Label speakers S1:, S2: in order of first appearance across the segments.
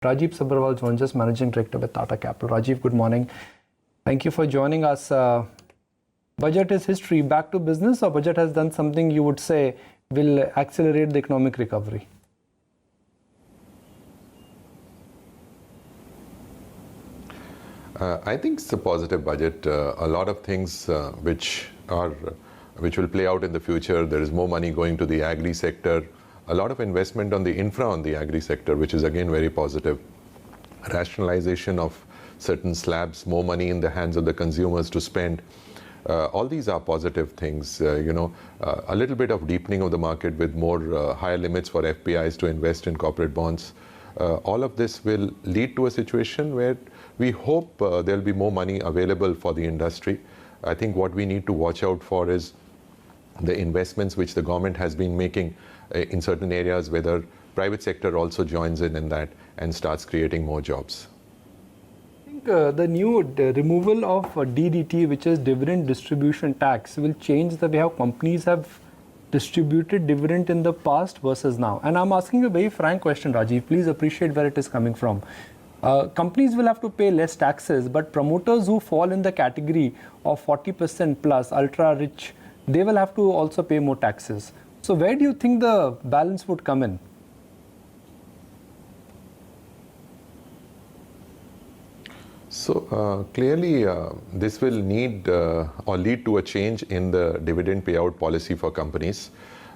S1: Rajiv Sabharwal joins us, Managing Director with Tata Capital. Rajiv, good morning. Thank you for joining us. Budget is history. Back to business, or budget has done something you would say will accelerate the economic recovery?
S2: I think it's a positive budget. A lot of things which will play out in the future. There is more money going to the agri sector. A lot of investment on the infra on the agri sector, which is again very positive. Rationalization of certain slabs, more money in the hands of the consumers to spend. All these are positive things. A little bit of deepening of the market with more higher limits for FPIs to invest in corporate bonds. All of this will lead to a situation where we hope there will be more money available for the industry. I think what we need to watch out for is the investments which the government has been making in certain areas, whether private sector also joins in that and starts creating more jobs.
S1: I think the new removal of DDT, which is dividend distribution tax, will change the way how companies have distributed dividend in the past versus now. And I'm asking a very frank question, Rajiv. Please appreciate where it is coming from. Companies will have to pay less taxes, but promoters who fall in the category of 40% plus, ultra rich, they will have to also pay more taxes. So where do you think the balance would come in?
S2: So clearly this will need or lead to a change in the dividend payout policy for companies.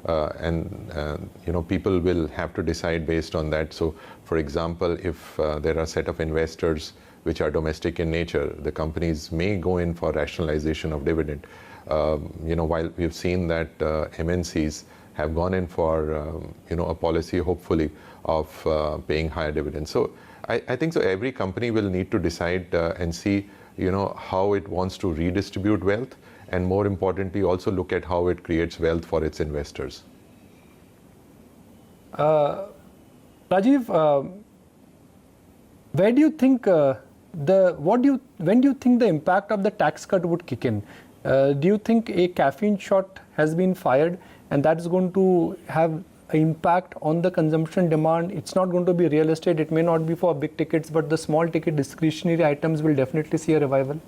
S2: People will have to decide based on that. So for example, if there are a set of investors which are domestic in nature, the companies may go in for rationalization of dividend. While we've seen that MNCs have gone in for a policy hopefully of paying higher dividends. So I think so every company will need to decide and see how it wants to redistribute wealth, and more importantly also look at how it creates wealth for its investors.
S1: Rajiv, where do you think when do you think the impact of the tax cut would kick in? Do you think a caffeine shot has been fired and that is going to have an impact on the consumption demand? It's not going to be real estate, it may not be for big tickets, but the small ticket discretionary items will definitely see a revival.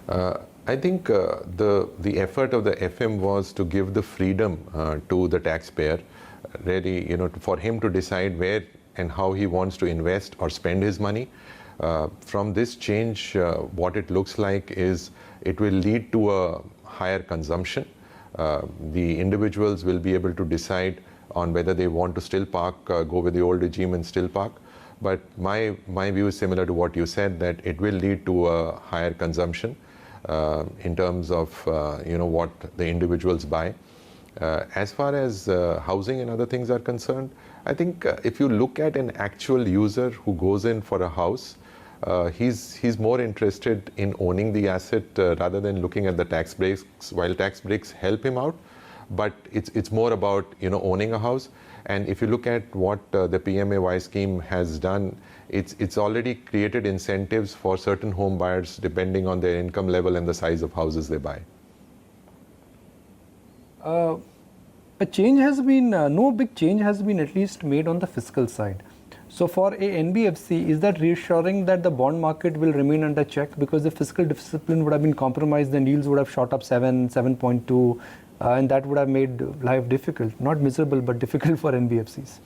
S2: I think the effort of the FM was to give the freedom to the taxpayer, really, for him to decide where and how he wants to invest or spend his money. From this change, what it looks like is it will lead to a higher consumption. The individuals will be able to decide on whether they want to still park, go with the old regime and still park. But my view is similar to what you said, that it will lead to a higher consumption in terms of what the individuals buy. As far as housing and other things are concerned, I think if you look at an actual user who goes in for a house, he's more interested in owning the asset rather than looking at the tax breaks. While tax breaks help him out, but it's more about owning a house. And if you look at what the PMAY scheme has done, it's already created incentives for certain home buyers depending on their income level and the size of houses they buy.
S1: A change has been, no big change has been at least made on the fiscal side. So for a NBFC, is that reassuring that the bond market will remain under check? Because the fiscal discipline would have been compromised, then yields would have shot up 7.2, and that would have made life difficult, not miserable, but difficult for NBFCs.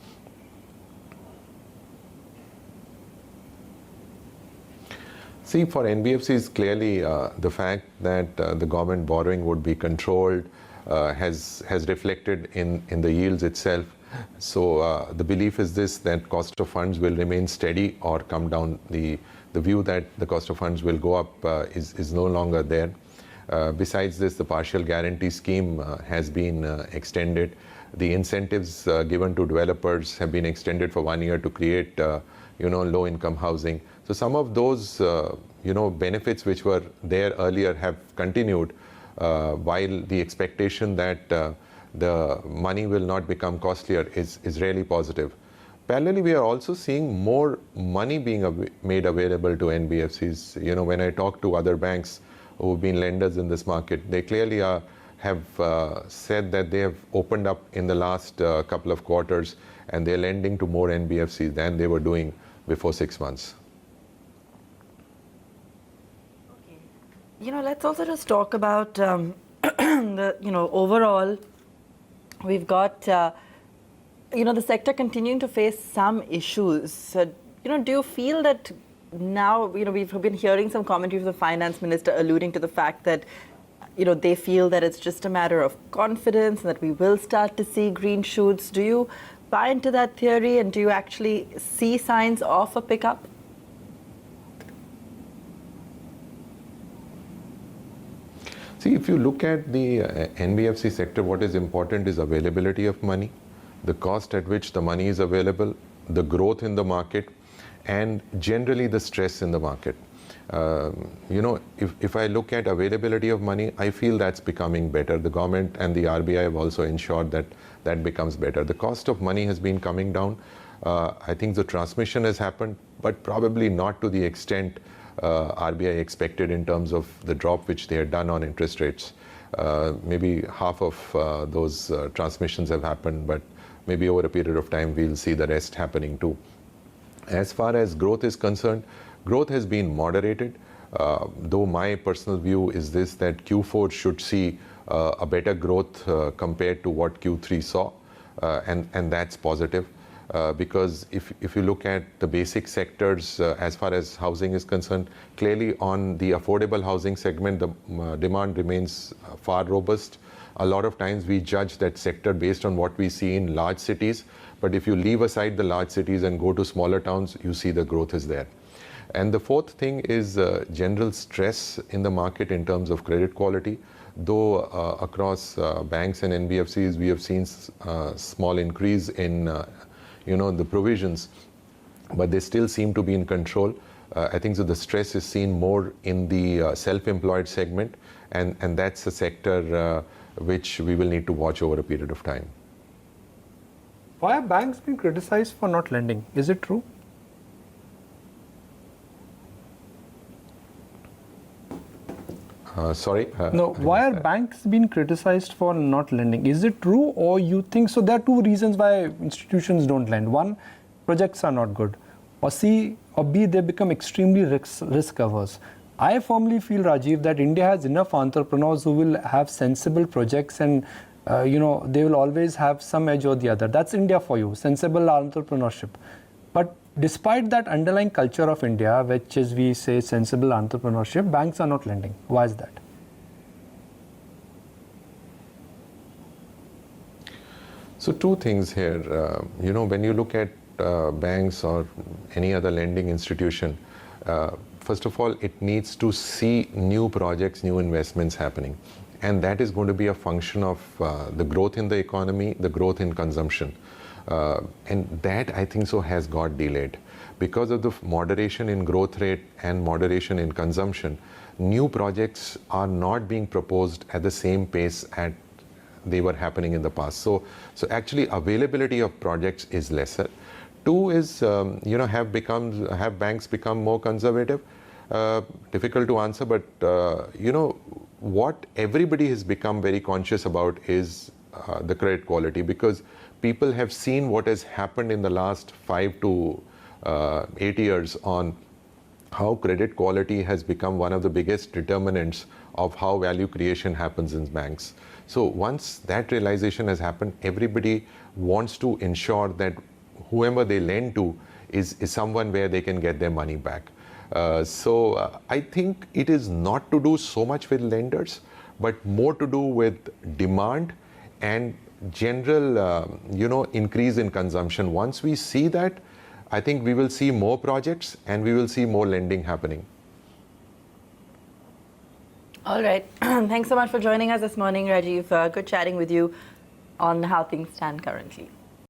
S2: See, for NBFCs, clearly the fact that the government borrowing would be controlled has reflected in the yields itself. So the belief is this, that cost of funds will remain steady or come down. The view that the cost of funds will go up is no longer there. Besides this, the partial guarantee scheme has been extended. The incentives given to developers have been extended for 1 year to create low-income housing. So some of those benefits which were there earlier have continued, while the expectation that the money will not become costlier is really positive. Parallelly, we are also seeing more money being made available to NBFCs. When I talk to other banks who've been lenders in this market, they clearly have said that they have opened up in the last couple of quarters, and they're lending to more NBFCs than they were doing before 6 months.
S3: Let's also just talk about overall, we've got, the sector continuing to face some issues. Do you feel that now, we've been hearing some commentary from the finance minister alluding to the fact that, they feel that it's just a matter of confidence and that we will start to see green shoots. Do you buy into that theory, and do you actually see signs of a pickup?
S2: See, if you look at the NBFC sector, what is important is availability of money, the cost at which the money is available, the growth in the market, and generally the stress in the market. If I look at availability of money, I feel that's becoming better. The government and the RBI have also ensured that that becomes better. The cost of money has been coming down. I think the transmission has happened, but probably not to the extent RBI expected in terms of the drop which they had done on interest rates. Maybe half of those transmissions have happened, but maybe over a period of time we'll see the rest happening too. As far as growth is concerned, growth has been moderated, though my personal view is this, that Q4 should see a better growth compared to what Q3 saw, and that's positive. Because if you look at the basic sectors as far as housing is concerned, clearly on the affordable housing segment, the demand remains far robust. A lot of times we judge that sector based on what we see in large cities, but if you leave aside the large cities and go to smaller towns, you see the growth is there. And the fourth thing is general stress in the market in terms of credit quality. Though across banks and NBFCs, we have seen small increase in the provisions, but they still seem to be in control. I think so the stress is seen more in the self-employed segment, and that's a sector which we will need to watch over a period of time.
S1: Why are banks being criticized for not lending? Is it true?
S2: Sorry?
S1: No, why are banks being criticized for not lending? Is it true, or you think so? There are two reasons why institutions don't lend. One, projects are not good, or C or B, they become extremely risk averse. I firmly feel, Rajiv, that India has enough entrepreneurs who will have sensible projects, and they will always have some edge or the other. That's India for you, sensible entrepreneurship. But despite that underlying culture of India, which is, we say, sensible entrepreneurship, banks are not lending. Why is that?
S2: So two things here. When you look at banks or any other lending institution, first of all, it needs to see new projects, new investments happening. And that is going to be a function of the growth in the economy, the growth in consumption. And that, I think so, has got delayed. Because of the moderation in growth rate and moderation in consumption, new projects are not being proposed at the same pace at they were happening in the past. So actually availability of projects is lesser. Two is, have banks become more conservative? Difficult to answer, but what everybody has become very conscious about is the credit quality, because people have seen what has happened in the last 5 to 8 years on how credit quality has become one of the biggest determinants of how value creation happens in banks. So once that realization has happened, everybody wants to ensure that whoever they lend to is someone where they can get their money back. So I think it is not to do so much with lenders, but more to do with demand and general, increase in consumption. Once we see that, I think we will see more projects and we will see more lending happening.
S3: All right. Thanks so much for joining us this morning, Rajiv. Good chatting with you on how things stand currently.